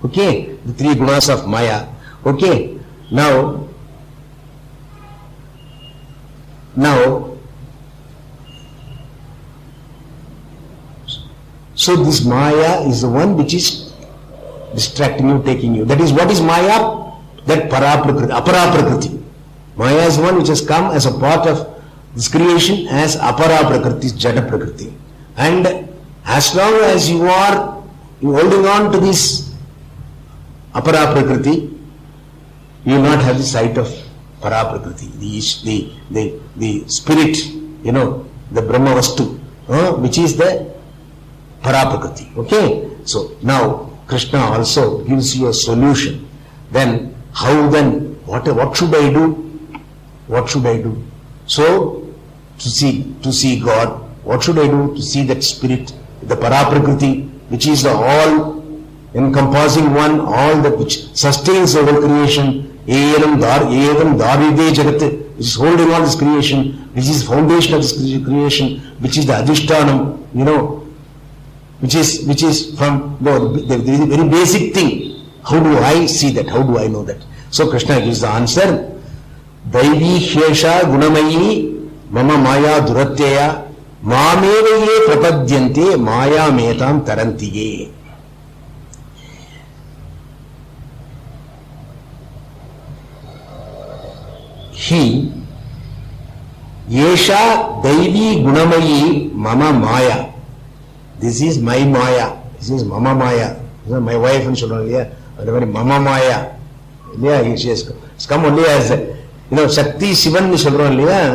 Okay? The three gunas of Maya. Okay? Now, so this Maya is the one which is distracting you, taking you. That is, what is Maya? That Paraprakriti, Aparaprakriti. Maya is one which has come as a part of this creation as Aparaprakriti, Jada Prakriti. And as long as you are holding on to this Aparaprakriti, you will not have the sight of Paraprakriti, the spirit, the Brahma Vastu, which is the Paraprakriti. Okay? So now Krishna also gives you a solution. Then how then? What should I do? What should I do? So to see God, what should I do to see that spirit, the Paraprakriti, which is the all encompassing one, all that which sustains the whole creation, Evam Daride Jagat, which is holding on this creation, which is foundation of this creation, which is the Adhishtanam, which is from the very basic thing. How do I see that? How do I know that? So Krishna gives the answer. Daivi Shesha Gunamayi Mama Maya Duratyaya Mamevaye Prapadyante Maya Metam Tarantiye. He Yesha Daivi Gunamayi Mama Maya. This is my Maya. This is Mama Maya. This is my wife and children. Mama Maya. She has come only as Shakti Shivan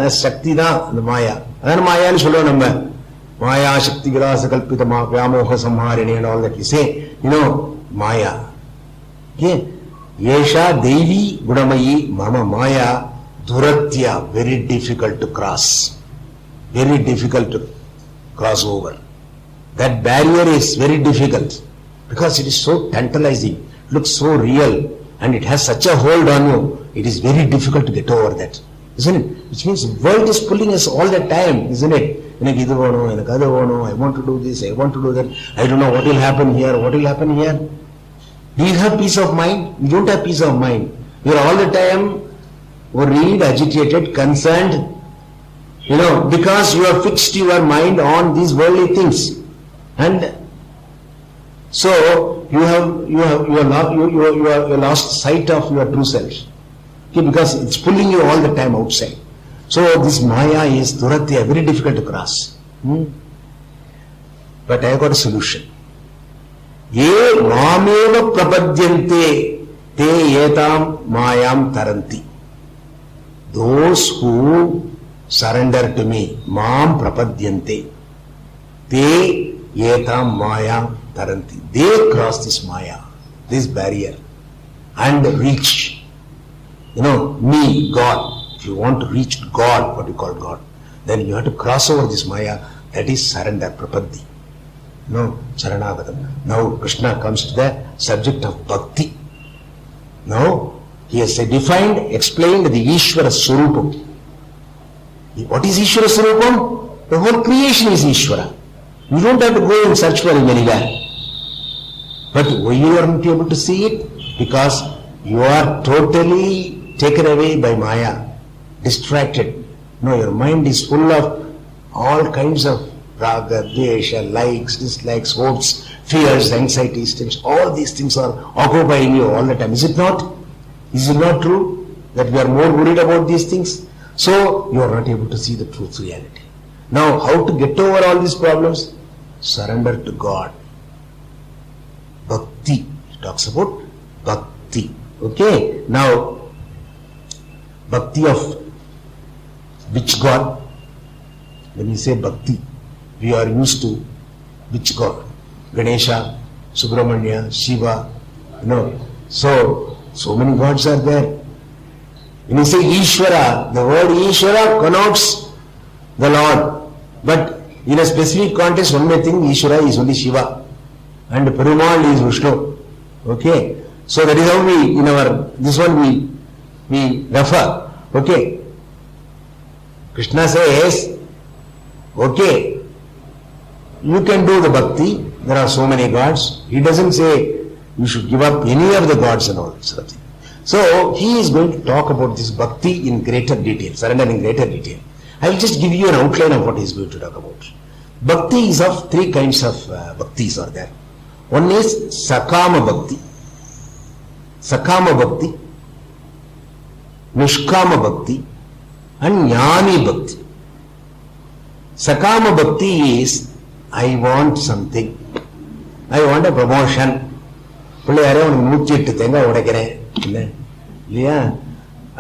as Shakti da the Maya. And Maya is Maya Shakti Grasa Kalpita Vyamoha Samharini and all that we say. Maya. Okay? Yesha Devi Gunamayi Mama Maya Duratya. Very difficult to cross. Very difficult to cross over. That barrier is very difficult because it is so tantalizing. Looks so real and it has such a hold on you, it is very difficult to get over that, isn't it? Which means the world is pulling us all the time, isn't it? I want to do this, I want to do that, I don't know what will happen here, what will happen here. Do you have peace of mind? You don't have peace of mind. You are all the time worried, agitated, concerned, because you have fixed your mind on these worldly things. And so you have lost sight of your true self. Okay, because it's pulling you all the time outside. So this Maya is Duratya, very difficult to cross. But I have got a solution. Ye mameva prapadyante te yetam mayam taranti. Those who surrender to me, mam prapadyante, te yetam mayam taranti. They cross this Maya, this barrier, and reach, me, God. If you want to reach God, what you call God, then you have to cross over this Maya. That is surrender, prapaddi. Saranagatam. Now Krishna comes to the subject of bhakti. Now he has explained the Ishvara Swarupam. What is Ishvara Swarupam? The whole creation is Ishvara. You don't have to go and search for him anywhere. But why you aren't able to see it? Because you are totally taken away by Maya, distracted. No, your mind is full of all kinds of raga, dvesha, likes, dislikes, hopes, fears, anxieties, tension. All these things are occupying you all the time. Is it not? Is it not true that we are more worried about these things? So you are not able to see the truth reality. Now, how to get over all these problems? Surrender to God. Bhakti. It talks about bhakti. Okay? Now, bhakti of which God? When we say bhakti, we are used to which God? Ganesha, Subramanya, Shiva, So many gods are there. When you say Ishvara, the word Ishvara connotes the Lord. But in a specific context, one may think Ishvara is only Shiva and Perumal is Vishnu. Okay? So that is how this one we refer. Okay? Krishna says, okay, you can do the bhakti, there are so many gods. He doesn't say you should give up any of the gods and all that sort of thing. So he is going to talk about this bhakti in greater detail, surrender in greater detail. I will just give you an outline of what he is going to talk about. Bhakti is of three kinds of bhaktis are there. One is Sakama Bhakti, Sakama Bhakti, Nishkama Bhakti, and Jnani Bhakti. Sakama Bhakti is, I want something. I want a promotion. பிள்ளையாரே உனக்கு 108 தேங்காய் உடைக்கிறேன் இல்லையா,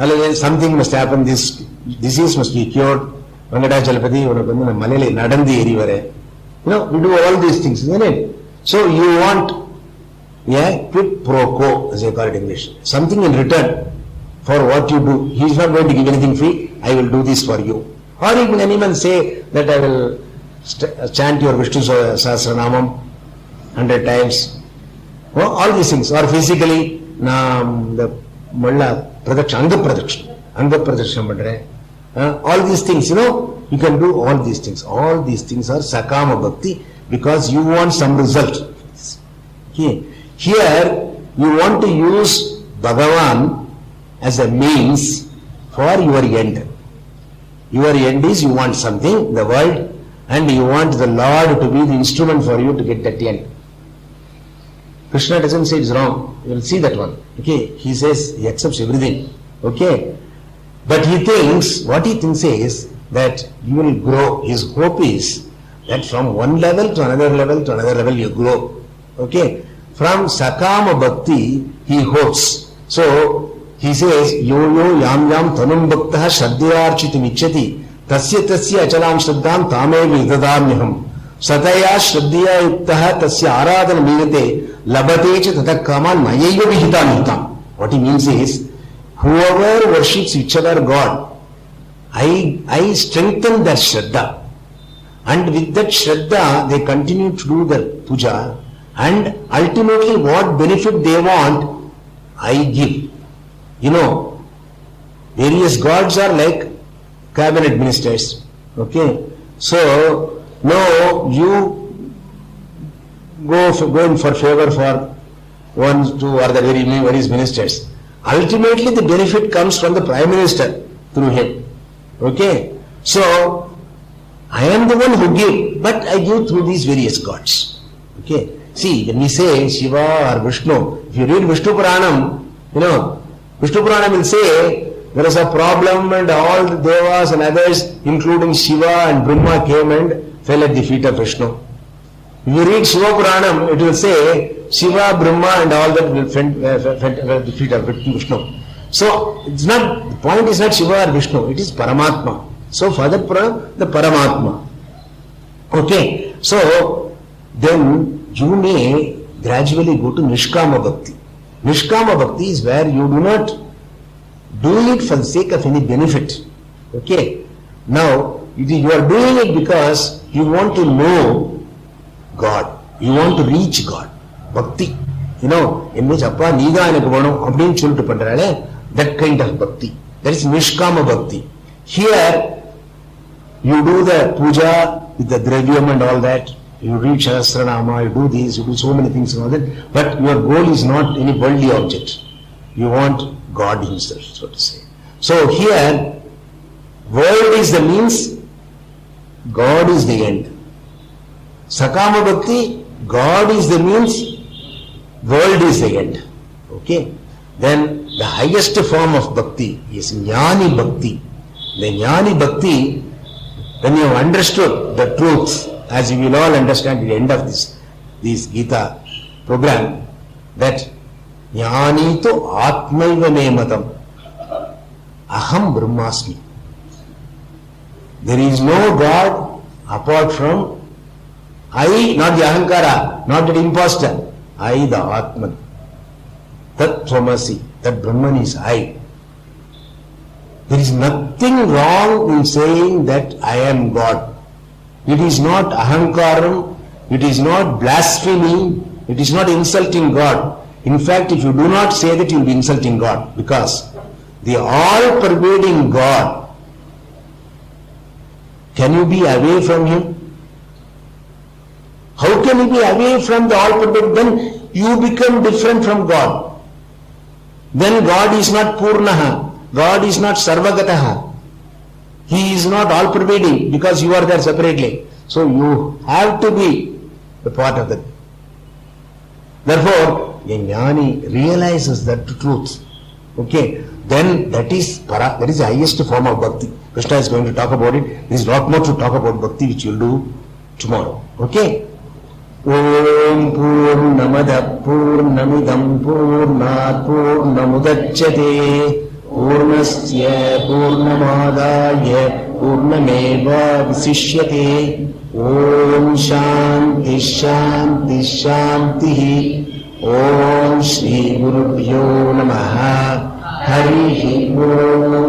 அல்லது something must happen, this disease must be cured, Venkatachalapathy உனக்கு நான் மலையில நடந்து ஏறி வரேன். We do all these things, isn't it? So you want a quid pro quo, as I call it in English, something in return for what you do. He is not going to give anything free. I will do this for you. Or you can even say that I will chant your Vishnu Sahasranamam 100 times. All these things. Or physically, the Malla Anga Pradakshana Padre. All these things, you can do all these things. All these things are Sakama Bhakti because you want some result. Okay. Here, you want to use Bhagavan as a means for your end. Your end is you want something, the world, and you want the Lord to be the instrument for you to get that end. Krishna doesn't say it's wrong. You will see that one. Okay, he says he accepts everything. Okay, but what he thinks is that you will grow. His hope is that from one level to another level to another level you grow. Okay, from Sakama Bhakti he hopes. So he says, yo yam tanum bhaktah shraddhayarchitam icchati tasya achalam shraddham tame vidadamyaham sataya shraddhaya yuktah tasya aradhana miyate labate cha tatakraman mayaiva vihitam. What he means is, whoever worships which other God, I strengthen their shraddha, and with that shraddha they continue to do their puja, and ultimately what benefit they want I give. Various gods are like cabinet ministers. Okay, so no, you go in for favor for one, two, or the various ministers. Ultimately, the benefit comes from the Prime Minister through him. Okay, so I am the one who give, but I give through these various gods. Okay, see, when we say Shiva or Vishnu, if you read Vishnu Puranam, Vishnu Puranam will say there is a problem and all the devas and others, including Shiva and Brahma, came and fell at the feet of Vishnu. If you read Shiva Puranam, it will say Shiva, Brahma and all that will fell at the feet of Vishnu. So the point is not Shiva or Vishnu, it is Paramatma. So for that Puranam, the Paramatma. Okay, so then you may gradually go to Nishkama Bhakti. Nishkama Bhakti is where you do not do it for the sake of any benefit. Okay. Now, you are doing it because you want to know God. You want to reach God. Bhakti. In which Appa Nida Anakavano, Abdin Chultu Pandarale, that kind of Bhakti. That is Nishkama Bhakti. Here, you do the puja with the dravyam and all that. You read Sahasranama, you do this, you do so many things and all that. But your goal is not any worldly object. You want God himself, so to say. So here, World is the means, God is the end. Sakama Bhakti, God is the means, world is the end. Okay? Then the highest form of bhakti is Jnani Bhakti. The Jnani Bhakti, when you have understood the truth, as you will all understand at the end of this Gita program, that Jnani to Atmaiva Nematam, Aham Brahmasmi. There is no God apart from I, not the Ahankara, not the imposter, I the Atman. Tat Tvamasi, that Brahman is I. There is nothing wrong in saying that I am God. It is not ahankaram, it is not blasphemy, it is not insulting God. In fact, if you do not say that, you will be insulting God, because the all-pervading God, can you be away from Him? How can you be away from the all-pervading? Then you become different from God. Then God is not Purnaha. God is not Sarvagataha. He is not all-pervading because you are there separately. So you have to be the part of that. Therefore, a jnani realizes that truth. Okay, then that is the highest form of bhakti. Krishna is going to talk about it. There is a lot more to talk about bhakti, which you will do tomorrow. Okay? Om Purnamada Purnamidam Purnat Purnamudachyate Purnasya Purnamadaya Purnameva Visishyate. Om Shanti Shanti Shanti. Om Shri Gurubhyo Namaha. Harihi Om.